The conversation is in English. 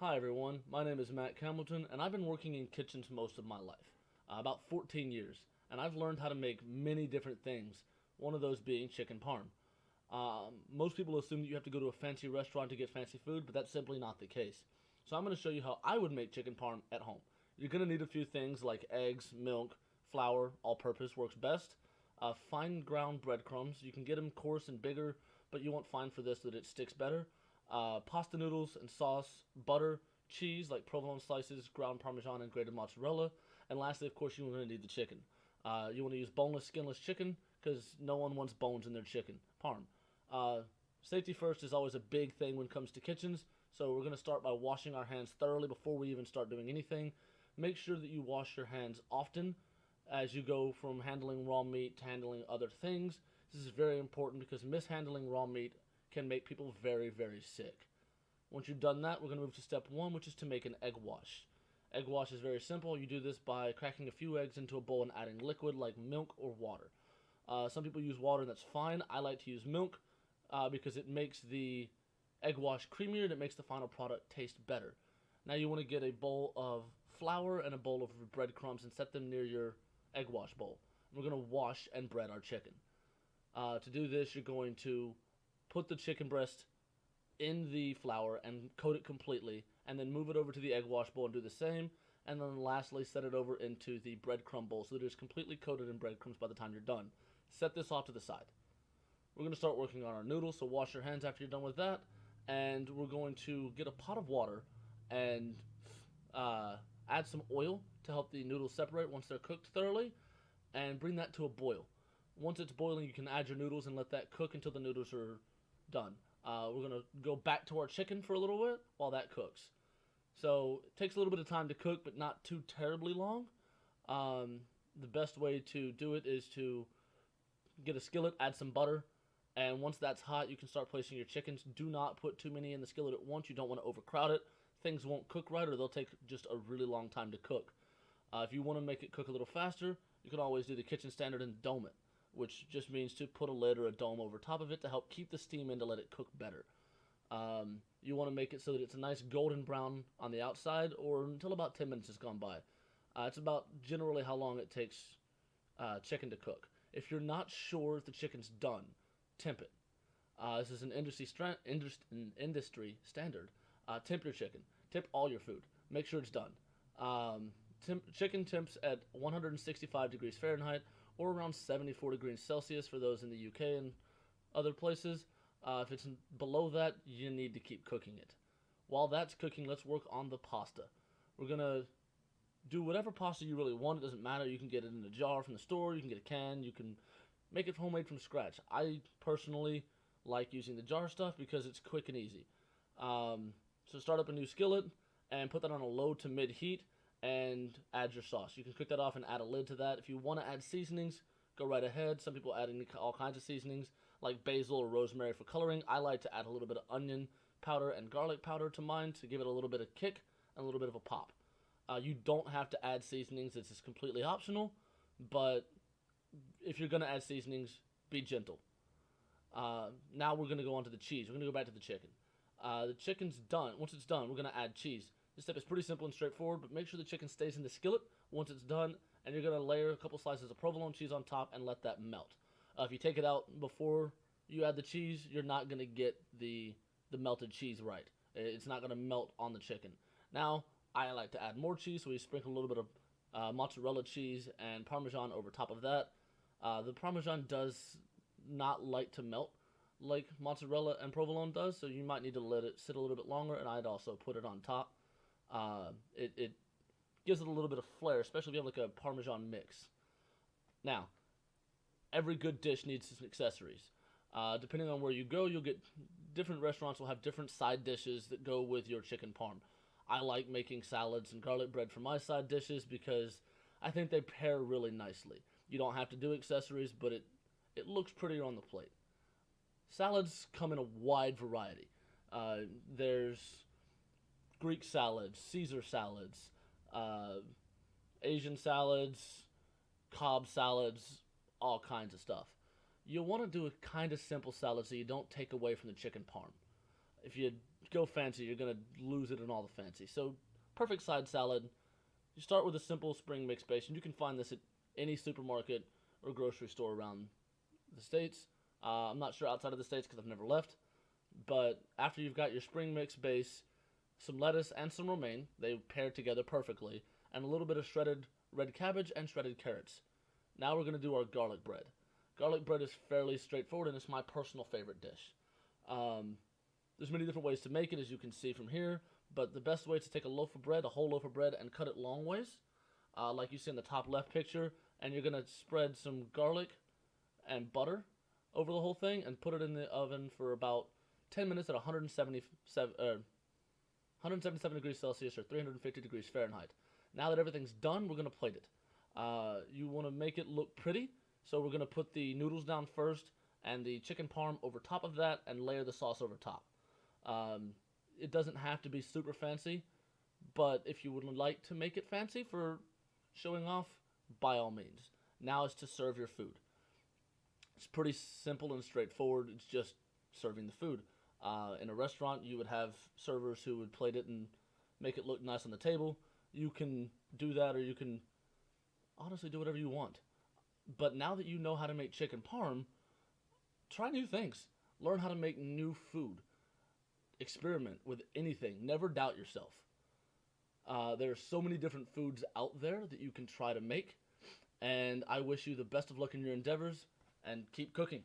Hi everyone, my name is Matt Hamilton, and I've been working in kitchens most of my life, about 14 years, and I've learned how to make many different things, one of those being chicken parm. Most people assume that you have to go to a fancy restaurant to get fancy food, but that's simply not the case. So I'm going to show you how I would make chicken parm at home. You're going to need a few things like eggs, milk, flour, all-purpose works best, fine ground breadcrumbs. You can get them coarse and bigger, but you want fine for this so that it sticks better. Pasta noodles and sauce, butter, cheese like provolone slices, ground parmesan, and grated mozzarella. And lastly, of course, you're going to need the chicken. You want to use boneless, skinless chicken because no one wants bones in their chicken parm. Safety first is always a big thing when it comes to kitchens, so we're going to start by washing our hands thoroughly before we even start doing anything. Make sure that you wash your hands often as you go from handling raw meat to handling other things. This is very important because mishandling raw meat can make people very, very sick. Once you've done that, we're going to move to step one, which is to make an egg wash. Egg wash is very simple. You do this by cracking a few eggs into a bowl and adding liquid like milk or water. Some people use water, and that's fine. I like to use milk because it makes the egg wash creamier and it makes the final product taste better. Now you want to get a bowl of flour and a bowl of breadcrumbs and set them near your egg wash bowl. And we're going to wash and bread our chicken. To do this, you're going to put the chicken breast in the flour and coat it completely, and then move it over to the egg wash bowl and do the same, and then lastly set it over into the breadcrumb bowl so that it's completely coated in breadcrumbs by the time you're done. Set this off to the side. We're going to start working on our noodles, so wash your hands after you're done with that, and we're going to get a pot of water and add some oil to help the noodles separate once they're cooked thoroughly, and bring that to a boil. Once it's boiling, you can add your noodles and let that cook until the noodles are done. We're going to go back to our chicken for a little bit while that cooks. So it takes a little bit of time to cook, but not too terribly long. The best way to do it is to get a skillet, add some butter, and once that's hot, you can start placing your chickens. Do not put too many in the skillet at once. You don't want to overcrowd it. Things won't cook right, or they'll take just a really long time to cook. If you want to make it cook a little faster, you can always do the kitchen standard and Domet, which just means to put a lid or a dome over top of it to help keep the steam in to let it cook better. You want to make it so that it's a nice golden brown on the outside or until about 10 minutes has gone by. It's about generally how long it takes chicken to cook. If you're not sure if the chicken's done, temp it. This is an industry standard. Temp your chicken. Temp all your food. Make sure it's done. Chicken temps at 165 degrees Fahrenheit or around 74 degrees Celsius for those in the UK and other places. If it's below that, you need to keep cooking it. While that's cooking, let's work on the pasta. We're going to do whatever pasta you really want. It doesn't matter. You can get it in a jar from the store. You can get a can. You can make it homemade from scratch. I personally like using the jar stuff because it's quick and easy. So start up a new skillet and put that on a low to mid heat and add your sauce. You can cook that off and add a lid to that. If you want to add seasonings, go right ahead. Some people add in all kinds of seasonings like basil or rosemary for coloring. I like to add a little bit of onion powder and garlic powder to mine to give it a little bit of kick and a little bit of a pop. You don't have to add seasonings. This is completely optional, but if you're going to add seasonings, be gentle. Now we're going to go on to the cheese. We're going to go back to the chicken. The chicken's done. Once it's done, we're going to add cheese. This step is pretty simple and straightforward, but make sure the chicken stays in the skillet once it's done, and you're going to layer a couple slices of provolone cheese on top and let that melt. If you take it out before you add the cheese, you're not going to get the melted cheese right. It's not going to melt on the chicken. Now, I like to add more cheese, so we sprinkle a little bit of mozzarella cheese and parmesan over top of that. The parmesan does not like to melt like mozzarella and provolone does, so you might need to let it sit a little bit longer, and I'd also put it on top. It gives it a little bit of flair, especially if you have like a Parmesan mix. Now, every good dish needs some accessories. Depending on where you go, you'll get different restaurants will have different side dishes that go with your chicken parm. I like making salads and garlic bread for my side dishes because I think they pair really nicely. You don't have to do accessories, but it looks prettier on the plate. Salads come in a wide variety. There's Greek salads, Caesar salads, Asian salads, Cobb salads, all kinds of stuff. You'll want to do a kind of simple salad so you don't take away from the chicken parm. If you go fancy, you're gonna lose it in all the fancy. So, perfect side salad. You start with a simple spring mix base, and you can find this at any supermarket or grocery store around the states. I'm not sure outside of the states because I've never left. But after you've got your spring mix base, some lettuce and some romaine, they pair together perfectly, and a little bit of shredded red cabbage and shredded carrots. Now we're going to do our garlic bread. Garlic bread is fairly straightforward, and it's my personal favorite dish. There's many different ways to make it, as you can see from here, but the best way is to take a loaf of bread, a whole loaf of bread, and cut it long ways, like you see in the top left picture, and you're going to spread some garlic and butter over the whole thing and put it in the oven for about 10 minutes at 177 degrees Celsius or 350 degrees Fahrenheit. Now that everything's done, we're going to plate it. You want to make it look pretty, so we're going to put the noodles down first and the chicken parm over top of that and layer the sauce over top. It doesn't have to be super fancy, but if you would like to make it fancy for showing off, by all means. Now it's to serve your food. It's pretty simple and straightforward. It's just serving the food. In a restaurant, you would have servers who would plate it and make it look nice on the table. You can do that, or you can honestly do whatever you want. But now that you know how to make chicken parm, try new things. Learn how to make new food. Experiment with anything. Never doubt yourself. There are so many different foods out there that you can try to make, and I wish you the best of luck in your endeavors, and keep cooking.